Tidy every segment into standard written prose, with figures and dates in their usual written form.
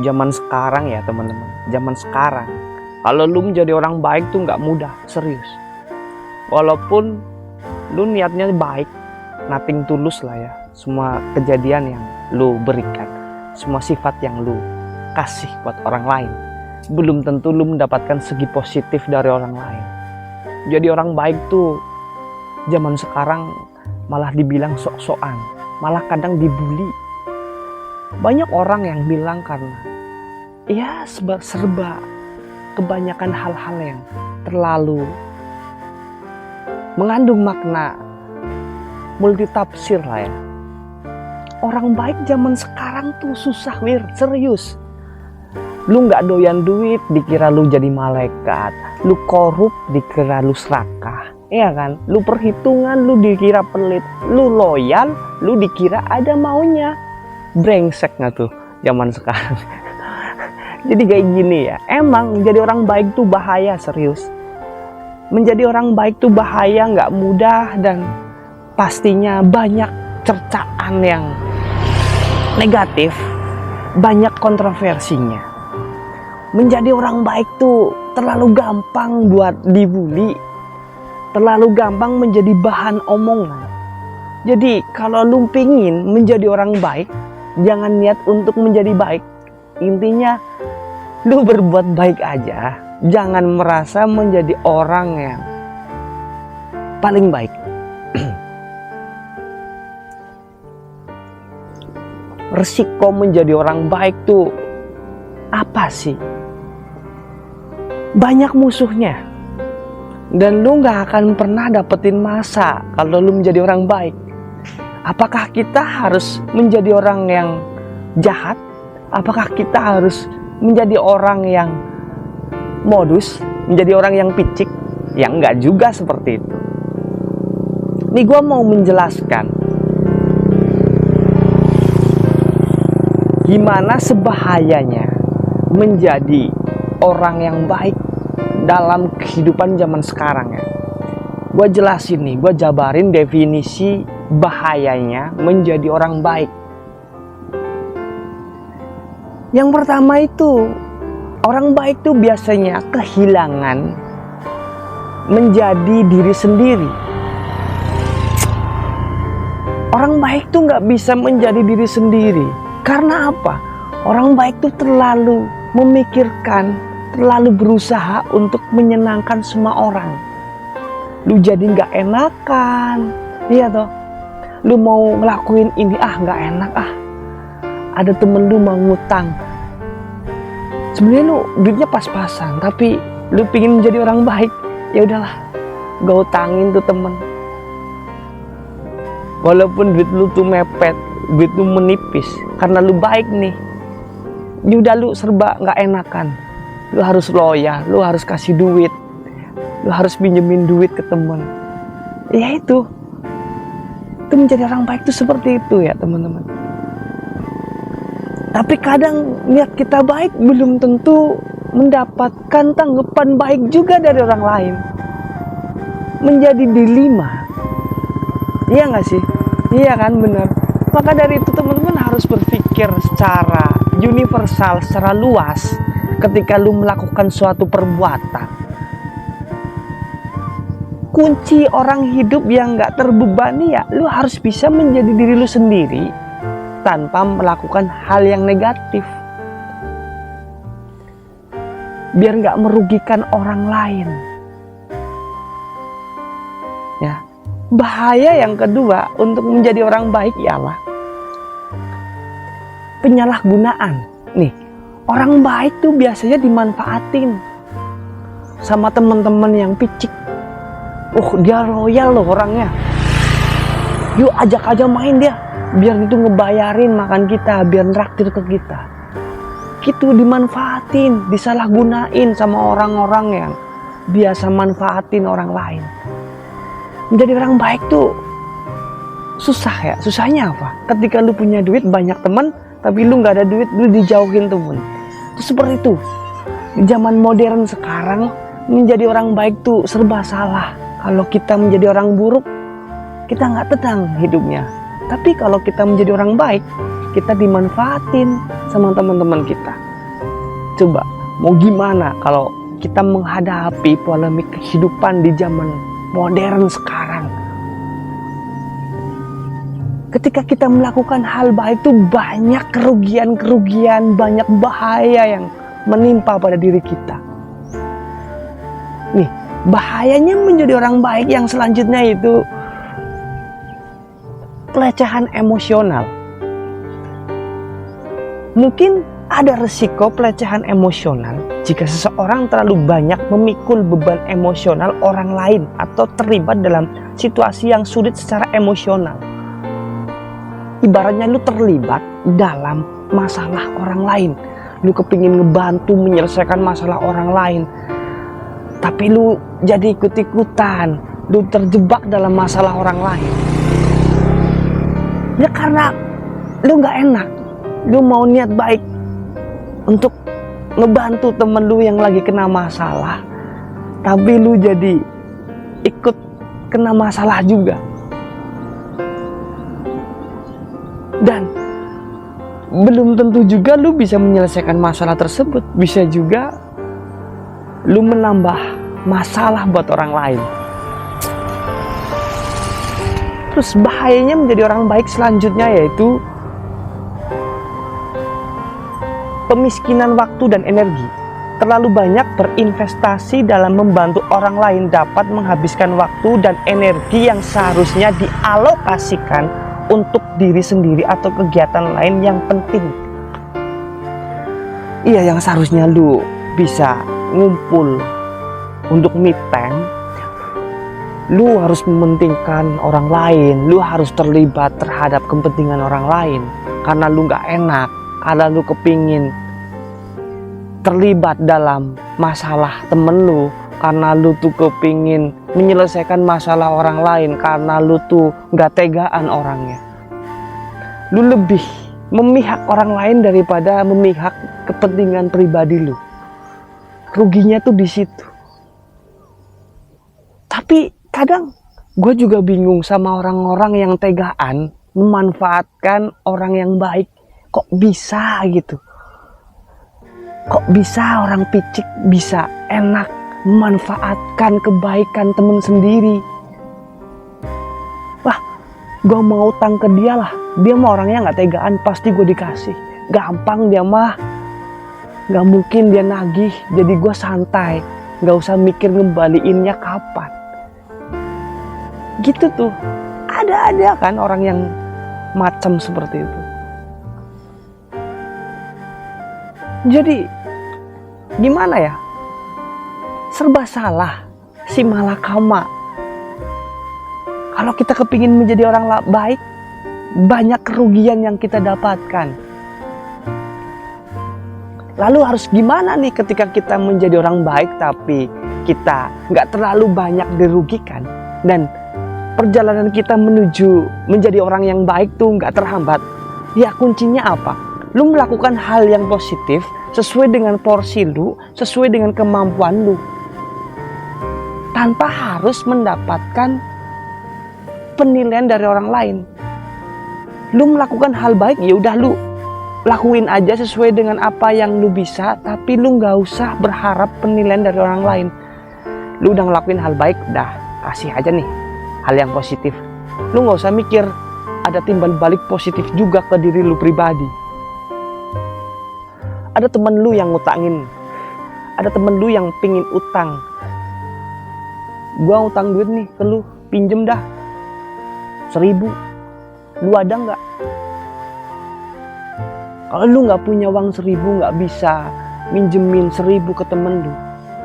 Zaman sekarang ya teman-teman, zaman sekarang kalau lu menjadi orang baik tuh nggak mudah, serius. Walaupun lu niatnya baik, nothing tulus lah ya. Semua kejadian yang lu berikan, semua sifat yang lu kasih buat orang lain, belum tentu lu mendapatkan segi positif dari orang lain. Jadi orang baik tuh zaman sekarang malah dibilang sok-sokan, malah kadang dibully. Banyak orang yang bilang karena ya serba kebanyakan hal-hal yang terlalu mengandung makna multitafsir lah ya. Orang baik zaman sekarang tuh susah serius. Lu gak doyan duit dikira lu jadi malaikat, lu korup dikira lu serakah, iya kan? Lu perhitungan lu dikira pelit, lu loyal lu dikira ada maunya. Brengsek gak tuh zaman sekarang? Jadi kayak gini ya, emang menjadi orang baik tuh bahaya, serius. Menjadi orang baik tuh bahaya, gak mudah, dan pastinya banyak cercaan yang negatif, banyak kontroversinya. Menjadi orang baik tuh terlalu gampang buat dibully, terlalu gampang menjadi bahan omongan. Jadi kalau lu pingin menjadi orang baik, jangan niat untuk menjadi baik. Intinya lu berbuat baik aja, jangan merasa menjadi orang yang paling baik. Resiko menjadi orang baik tuh apa sih? Banyak musuhnya, dan lu gak akan pernah dapetin masa kalau lu menjadi orang baik. Apakah kita harus menjadi orang yang jahat? Apakah kita harus menjadi orang yang modus, menjadi orang yang picik? Ya enggak juga seperti itu. Nih gue mau menjelaskan gimana sebahayanya menjadi orang yang baik dalam kehidupan zaman sekarang ya. Gue jelasin nih, gue jabarin definisi bahayanya menjadi orang baik. Yang pertama itu, orang baik tuh biasanya kehilangan menjadi diri sendiri. Orang baik tuh gak bisa menjadi diri sendiri. Karena apa? Orang baik tuh terlalu memikirkan, terlalu berusaha untuk menyenangkan semua orang. Lu jadi gak enakan, iya toh? Lu mau ngelakuin ini, gak enak Ada temen lu mau ngutang, sebenarnya lu duitnya pas-pasan, tapi lu pingin menjadi orang baik, ya udahlah, gak utangin tuh temen. Walaupun duit lu tuh mepet, duit lu menipis, karena lu baik nih, ya udah lu serba gak enakan. Lu harus loyal, lu harus kasih duit, lu harus pinjemin duit ke temen. Ya itu menjadi orang baik tuh seperti itu ya teman-teman. Tapi kadang niat kita baik belum tentu mendapatkan tanggapan baik juga dari orang lain. Menjadi dilema, iya gak sih? Iya kan, bener. Maka dari itu teman-teman harus berpikir secara universal, secara luas ketika lu melakukan suatu perbuatan. Kunci orang hidup yang gak terbebani ya, lu harus bisa menjadi diri lu sendiri tanpa melakukan hal yang negatif, biar gak merugikan orang lain ya. Bahaya yang kedua untuk menjadi orang baik ialah penyalahgunaan. Nih, orang baik tuh biasanya dimanfaatin sama teman-teman yang picik. Dia loyal loh orangnya, yuk ajak aja main dia, biar itu ngebayarin makan kita, biar nraktir ke kita. Gitu, dimanfaatin, disalahgunain sama orang-orang yang biasa manfaatin orang lain. Menjadi orang baik tuh susah ya. Susahnya apa? Ketika lu punya duit, banyak teman, tapi lu gak ada duit, lu dijauhin temen. Itu seperti itu. Di zaman modern sekarang, menjadi orang baik tuh serba salah. Kalau kita menjadi orang buruk, kita gak tenang hidupnya. Tapi kalau kita menjadi orang baik, kita dimanfaatin sama teman-teman kita. Coba, mau gimana kalau kita menghadapi polemik kehidupan di zaman modern sekarang? Ketika kita melakukan hal baik itu banyak kerugian-kerugian, banyak bahaya yang menimpa pada diri kita. Nih, bahayanya menjadi orang baik yang selanjutnya itu pelecehan emosional. Mungkin ada resiko pelecehan emosional jika seseorang terlalu banyak memikul beban emosional orang lain atau terlibat dalam situasi yang sulit secara emosional. Ibaratnya lu terlibat dalam masalah orang lain. Lu kepingin ngebantu menyelesaikan masalah orang lain, tapi lu jadi ikut-ikutan. Lu terjebak dalam masalah orang lain. Ya karena lu gak enak. Lu mau niat baik untuk ngebantu temen lu yang lagi kena masalah, tapi lu jadi ikut kena masalah juga. Dan belum tentu juga lu bisa menyelesaikan masalah tersebut. Bisa juga lu menambah masalah buat orang lain. Terus bahayanya menjadi orang baik selanjutnya yaitu pemiskinan waktu dan energi. Terlalu banyak berinvestasi dalam membantu orang lain dapat menghabiskan waktu dan energi yang seharusnya dialokasikan untuk diri sendiri atau kegiatan lain yang penting. Iya, yang seharusnya lu bisa ngumpul untuk me time, lu harus mementingkan orang lain, lu harus terlibat terhadap kepentingan orang lain karena lu gak enak, karena lu kepingin terlibat dalam masalah temen lu, karena lu tuh kepingin menyelesaikan masalah orang lain, karena lu tuh gak tegaan orangnya. Lu lebih memihak orang lain daripada memihak kepentingan pribadi lu. Ruginya tuh di situ. Tapi kadang gue juga bingung sama orang-orang yang tegaan memanfaatkan orang yang baik. Kok bisa gitu? Kok bisa orang picik bisa enak memanfaatkan kebaikan temen sendiri? Wah, gue mau utang ke dia lah. Dia mah orangnya gak tegaan, pasti gue dikasih. Gampang dia mah, gak mungkin dia nagih. Jadi gue santai, gak usah mikir ngembaliinnya kapan. Gitu tuh, ada kan orang yang macam seperti itu. Jadi gimana ya? Serba salah, si malakama. Kalau kita kepingin menjadi orang baik, banyak kerugian yang kita dapatkan. Lalu harus gimana nih ketika kita menjadi orang baik tapi kita nggak terlalu banyak dirugikan dan perjalanan kita menuju menjadi orang yang baik tuh nggak terhambat? Ya kuncinya apa? Lu melakukan hal yang positif sesuai dengan porsi lu, sesuai dengan kemampuan lu, tanpa harus mendapatkan penilaian dari orang lain. Lu melakukan hal baik, ya udah lu lakuin aja sesuai dengan apa yang lu bisa, tapi lu nggak usah berharap penilaian dari orang lain. Lu udah ngelakuin hal baik, udah kasih aja nih hal yang positif. Lu nggak usah mikir ada timbal balik positif juga ke diri lu pribadi. Ada temen lu yang ngutangin, ada temen lu yang pingin utang. Gua utang duit nih ke lu, pinjem dah 1.000. Lu ada nggak? Kalau lu nggak punya uang 1.000, nggak bisa minjemin 1.000 ke temen lu,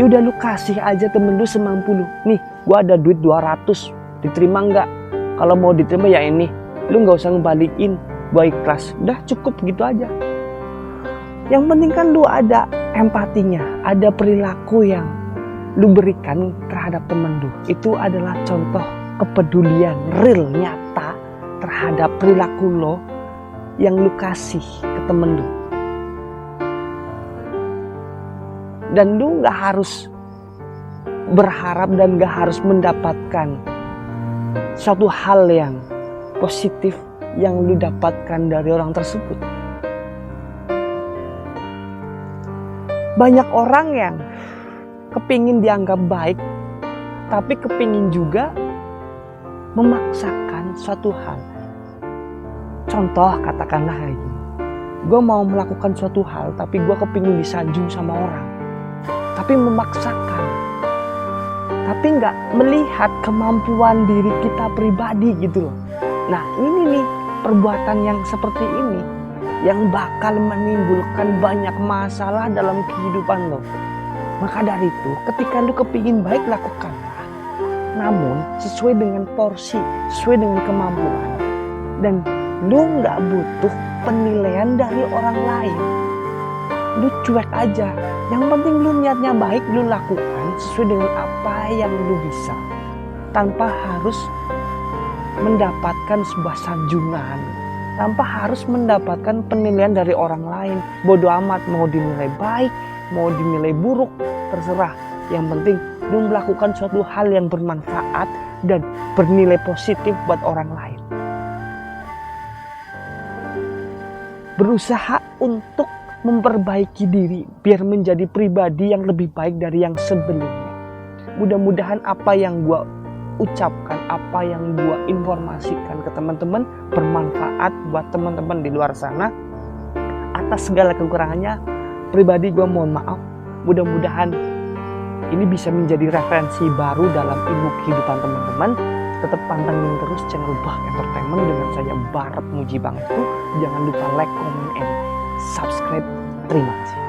ya udah lu kasih aja temen lu semampu lu. Nih, gua ada duit 200, diterima nggak? Kalau mau diterima ya ini, lu nggak usah ngebalikin, gua ikhlas. Udah cukup gitu aja. Yang penting kan lu ada empatinya, ada perilaku yang lu berikan terhadap temen lu. Itu adalah contoh kepedulian real, nyata terhadap perilaku lo yang lu kasih ke temen lu. Dan lu gak harus berharap dan gak harus mendapatkan suatu hal yang positif yang lu dapatkan dari orang tersebut. Banyak orang yang kepingin dianggap baik, tapi kepingin juga memaksakan suatu hal. Contoh katakanlah kayak gini, gue mau melakukan suatu hal tapi gue kepingin disanjung sama orang, tapi memaksakan, tapi nggak melihat kemampuan diri kita pribadi gitu loh. Nah ini nih, perbuatan yang seperti ini yang bakal menimbulkan banyak masalah dalam kehidupan lo. Maka dari itu, ketika lu kepingin baik, lakukanlah. Namun sesuai dengan porsi, sesuai dengan kemampuan. Dan lu nggak butuh penilaian dari orang lain. Lu cuek aja. Yang penting lu niatnya baik, lu lakukan sesuai dengan apa yang lu bisa. Tanpa harus mendapatkan sebuah sanjungan. Tanpa harus mendapatkan penilaian dari orang lain. Bodoh amat, mau dinilai baik, mau dinilai buruk, terserah. Yang penting lu melakukan suatu hal yang bermanfaat dan bernilai positif buat orang lain. Berusaha untuk memperbaiki diri biar menjadi pribadi yang lebih baik dari yang sebelumnya. Mudah-mudahan apa yang gua ucapkan, apa yang gua informasikan ke teman-teman bermanfaat buat teman-teman di luar sana. Atas segala kekurangannya, pribadi gua mohon maaf. Mudah-mudahan ini bisa menjadi referensi baru dalam ilmu kehidupan teman-teman. Tetap pantengin terus channel Bah Entertainment dengan saya Barat Muji Bang itu. Jangan lupa like, comment, and subscribe. Terima kasih.